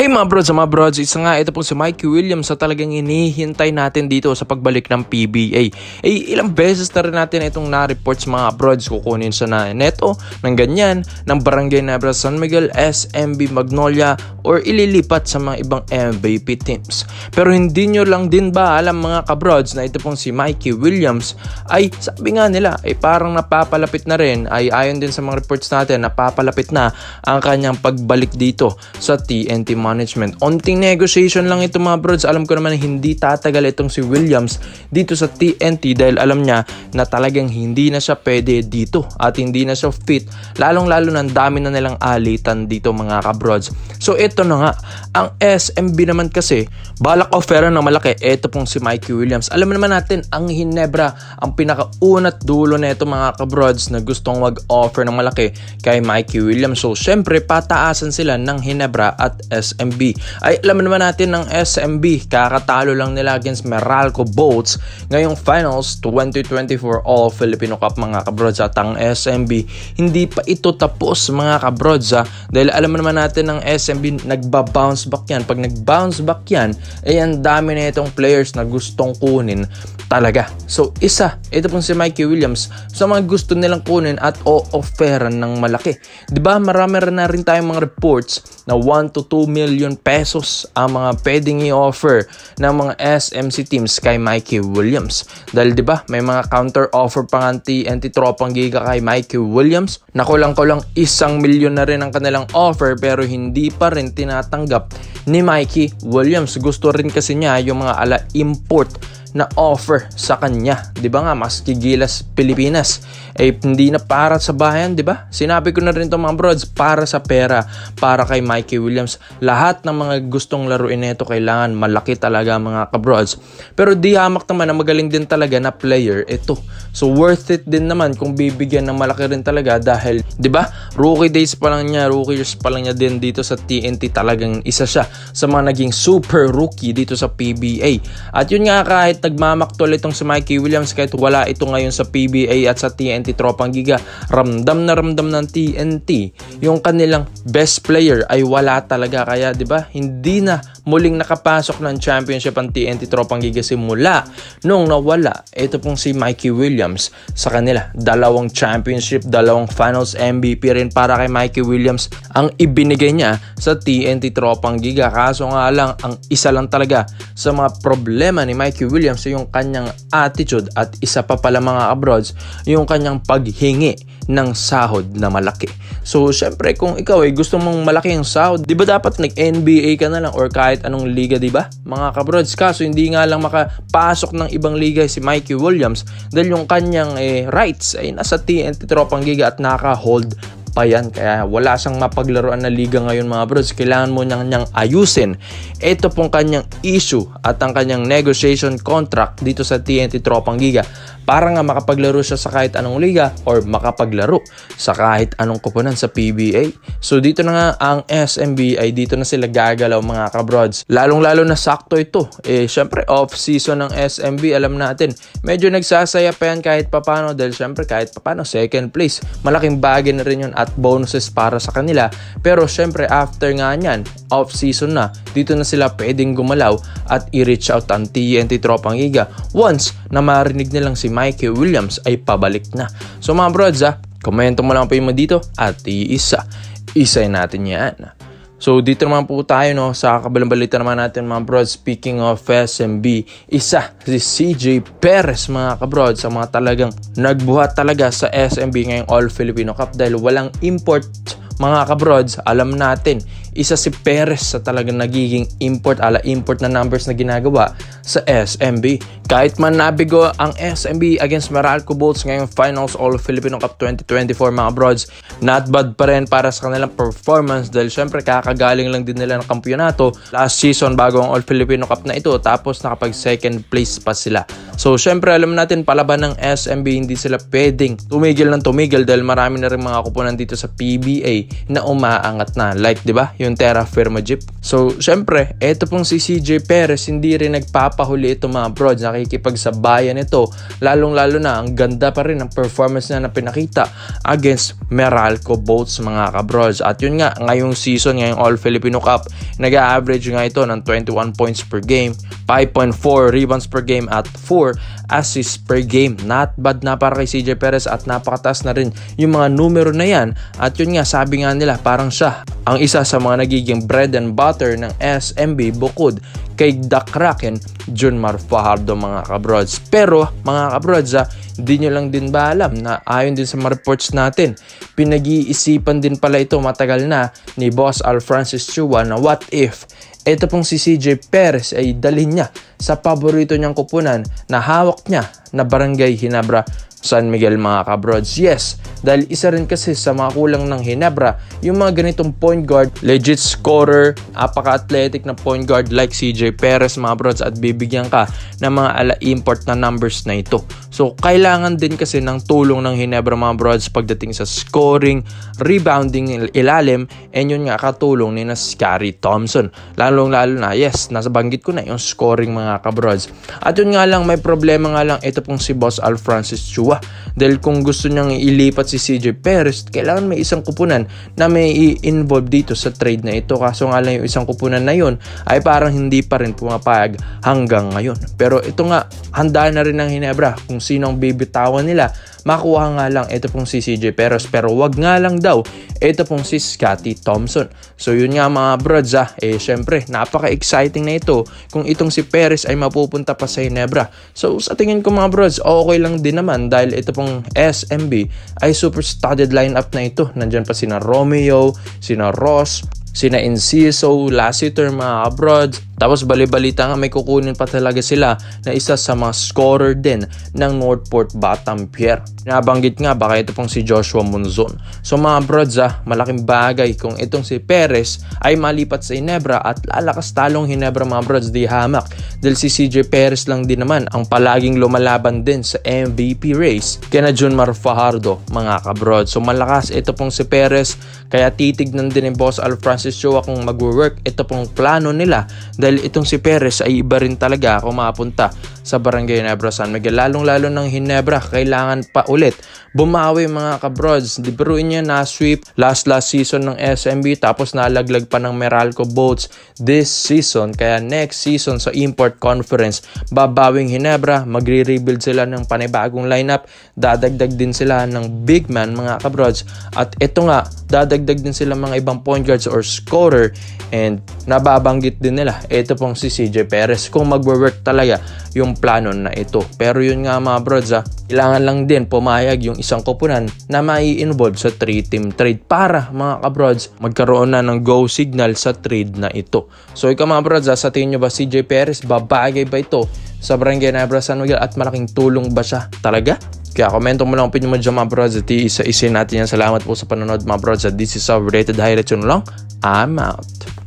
Hey mga brods, isa nga ito pong si Mikey Williams sa talagang inihintay natin dito sa pagbalik ng PBA. Ilang beses na rin natin itong na-report sa mga brods, kukunin sa na neto, ng ganyan, ng Barangay Nebra San Miguel, SMB Magnolia, or ililipat sa mga ibang MVP teams. Pero hindi nyo lang din ba alam mga kabrods na ito pong si Mikey Williams ay sabi nga nila ay parang napapalapit na rin, ay ayon din sa mga reports natin, napapalapit na ang kanyang pagbalik dito sa TNT management. Onting negotiation lang ito mga brods. Alam ko naman hindi tatagal itong si Williams dito sa TNT dahil alam niya na talagang hindi na siya pwede dito at hindi na siya fit, lalong-lalo na dami na nilang alitan dito mga kabrods. So ito na nga, ang SMB naman kasi balak offeran ng malaki. Ito pong si Mikey Williams. Alam naman natin ang Ginebra ang pinakaunat dulo na ito mga kabrods na gustong mag-offer ng malaki kay Mikey Williams. So syempre pataasan sila ng Ginebra at SMB. Ay alam naman natin ng SMB, kakatalo lang nila against Meralco Boats ngayong finals 2024 All Filipino Cup mga kabrods. At ang SMB hindi pa ito tapos mga kabrods dahil alam naman natin ng SMB nagba-bounce back yan. Pag nag-bounce back yan ay ang dami na itong players na gustong kunin talaga. So ito pong si Mikey Williams sa mga gusto nilang kunin at o-offeran ng malaki. Diba marami na rin tayong mga reports na 1 to 2 million pesos ang mga pwedeng i-offer ng mga SMC teams kay Mikey Williams. Dahil diba may mga counter offer pa nga TNT Tropang Giga kay Mikey Williams na kulang-kulang 1 milyon na rin ang kanilang offer pero hindi pa rin tinatanggap ni Mikey Williams. Gusto rin kasi niya yung mga ala import na offer sa kanya. Diba nga, mas kigilas Pilipinas. Hindi na para sa bayan, diba? Sinabi ko na rin ito mga brods, para sa pera, para kay Mikey Williams. Lahat ng mga gustong laruin nito kailangan malaki talaga mga kabrods. Pero di hamak naman na magaling din talaga na player ito. So worth it din naman kung bibigyan ng malaki rin talaga dahil, diba? Rookie years pa lang niya din dito sa TNT. Talagang isa siya sa mga naging super rookie dito sa PBA. At yun nga, kahit nagmamaktol itong si Mikey Williams, kahit wala ito ngayon sa PBA at sa TNT Tropang Giga, ramdam na ramdam ng TNT yung kanilang best player ay wala talaga. Kaya diba hindi na muling nakapasok ng championship ang TNT Tropang Giga simula nung nawala ito pong si Mikey Williams sa kanila. 2 championship, 2 finals MVP rin para kay Mikey Williams ang ibinigay niya sa TNT Tropang Giga. Kaso nga lang, ang isa lang talaga sa mga problema ni Mikey Williams yung kanyang attitude at isa pa pala mga abroads yung kanyang paghingi ng sahod na malaki. So syempre kung ikaw ay gusto mong malaki ang sahod, di ba dapat nag-NBA ka na lang or kahit anong liga, di ba mga kabrods? Kaso hindi nga lang makapasok ng ibang liga si Mikey Williams dahil yung kanyang rights ay nasa TNT Tropang Giga at naka-hold pa yan. Kaya wala siyang mapaglaruan na liga ngayon mga bros. Kailangan mo niyang ayusin ito pong kanyang issue at ang kanyang negotiation contract dito sa TNT Tropang Giga para nga makapaglaro siya sa kahit anong liga or makapaglaro sa kahit anong koponan sa PBA. So dito na nga ang SMB ay dito na sila gagalaw mga kabrods. Lalong-lalo na sakto ito. Syempre off-season ng SMB, alam natin. Medyo nagsasaya pa yan kahit papano dahil syempre kahit papano second place. Malaking bagay na rin yun at bonuses para sa kanila. Pero syempre after nga nyan, off-season na, dito na sila pwedeng gumalaw at i-reach out ang TNT Tropang Giga once na marinig nilang si Mikey Williams ay pabalik na. So mga brods komento mo lang po yung dito at isa natin yan. So dito naman po tayo sa kabilang balita naman natin mga brods. Speaking of SMB, si CJ Perez mga kabrods sa mga talagang nagbuhat talaga sa SMB ngayong All Filipino Cup dahil walang import mga kabrods. Alam natin isa si Perez sa talagang nagiging import na numbers na ginagawa sa SMB. Kahit man nabigo ang SMB against Meralco Bolts ngayong finals All Filipino Cup 2024 mga brods, not bad pa rin para sa kanilang performance dahil syempre kakagaling lang din nila ng kampyonato last season bago ang All Filipino Cup na ito, tapos nakapag second place pa sila. So syempre alam natin palaban ng SMB, hindi sila pwedeng tumigil dahil marami na rin mga kupunan dito sa PBA na umaangat na, like diba yung yung Terra Firma Jeep. So, syempre, eto pong si CJ Perez, hindi rin nagpapahuli ito mga brods. Nakikipagsabayan ito. Lalong-lalo na, ang ganda pa rin ng performance na pinakita against Meralco Boats mga kabrods. At yun nga, ngayong season, ngayong All-Filipino Cup, nag-average nga ito ng 21 points per game, 5.4 rebounds per game at 4 assists per game. Not bad na para kay CJ Perez at napakataas na rin yung mga numero na yan. At yun nga, sabi nga nila, parang siya ang isa sa mga nagiging bread and butter ng SMB bukod kay The Kraken, Junmar Fajardo mga kabrods. Pero mga kabrods, hindi nyo lang din ba alam na ayon din sa mga reports natin, pinag-iisipan din pala ito matagal na ni Boss Al Francis Chua na what if ito pong si CJ Perez ay dalhin niya sa paborito niyang kupunan na hawak niya na Barangay Ginebra, San Miguel mga kabrods. Yes, dahil isa rin kasi sa mga kulang ng Ginebra yung mga ganitong point guard, legit scorer, apaka-athletic na point guard like CJ Perez mga brods, at bibigyan ka ng mga ala-import na numbers na ito. So, kailangan din kasi ng tulong ng Ginebra mga brods pagdating sa scoring, rebounding ilalim, and yun nga katulong ni na Scottie Thompson. Lalong-lalo na, yes, nasa banggit ko na yung scoring mga kabrods. At yun nga lang, may problema nga lang ito pong si Boss Al Francis Chua. Dahil kung gusto niyang ilipat si CJ Perez, kailangan may isang kupunan na may i-involve dito sa trade na ito. Kaso nga lang yung isang kupunan na yun ay parang hindi pa rin pumapayag hanggang ngayon. Pero ito nga, handa na rin ng Ginebra kung sino ang bibitawan nila. Makuha nga lang ito pong si CJ Perez, pero wag nga lang daw ito pong si Scottie Thompson. So yun nga mga brods, syempre napaka-exciting na ito kung itong si Perez ay mapupunta pa sa Ginebra. So sa tingin ko mga brods, okay lang din naman dahil ito pong SMB ay super studded lineup na ito. Nandyan pa sina Romeo, sina Ross, sina Enciso, Lassiter mga kabrods. Tapos bali-balita nga may kukunin pa talaga sila na isa sa mga scorer din ng Northport Batampier. Nabanggit nga baka ito pong si Joshua Monzon. So mga brods, malaking bagay kung itong si Perez ay malipat sa Ginebra at lalakas talong Ginebra mga brods, di hamak. Dahil si CJ Perez lang din naman ang palaging lumalaban din sa MVP race kina Junmar Fajardo mga kabrods. So malakas ito pong si Perez, kaya titignan din ni Boss Al Francis Chua kung mag-work ito pong plano nila. Dahil itong si Perez ay iba rin talaga kung mapunta sa Barangay Ginebra, San Miguel. Lalong-lalo ng Ginebra, kailangan pa ulit bumawi mga kabrods. Di biruin niya na sweep last season ng SMB, tapos nalaglag pa ng Meralco Boats this season. Kaya next season sa Import Conference, babawing Ginebra, magre-rebuild sila ng panibagong lineup, dadagdag din sila ng big man mga kabrods. At ito nga, dadagdag din sila mga ibang point guards or scorer, and nababanggit din nila ito pong si CJ Perez kung magwo-work talaga yung plano na ito. Pero yun nga mga brods, kailangan lang din pumayag yung isang kupunan na mai-involve sa 3-team trade para mga kabrods magkaroon na ng go signal sa trade na ito. So ikaw mga brods, sa tingin nyo ba CJ Perez, babagay ba ito sa Barangay Ginebra, San Miguel, at malaking tulong ba siya talaga? Kaya komento mo lang ang opinion mo dyan mga brods, at isa-isin natin yan. Salamat po sa panonood mga brods, at this is our rated highlights. Yun lang, I'm out.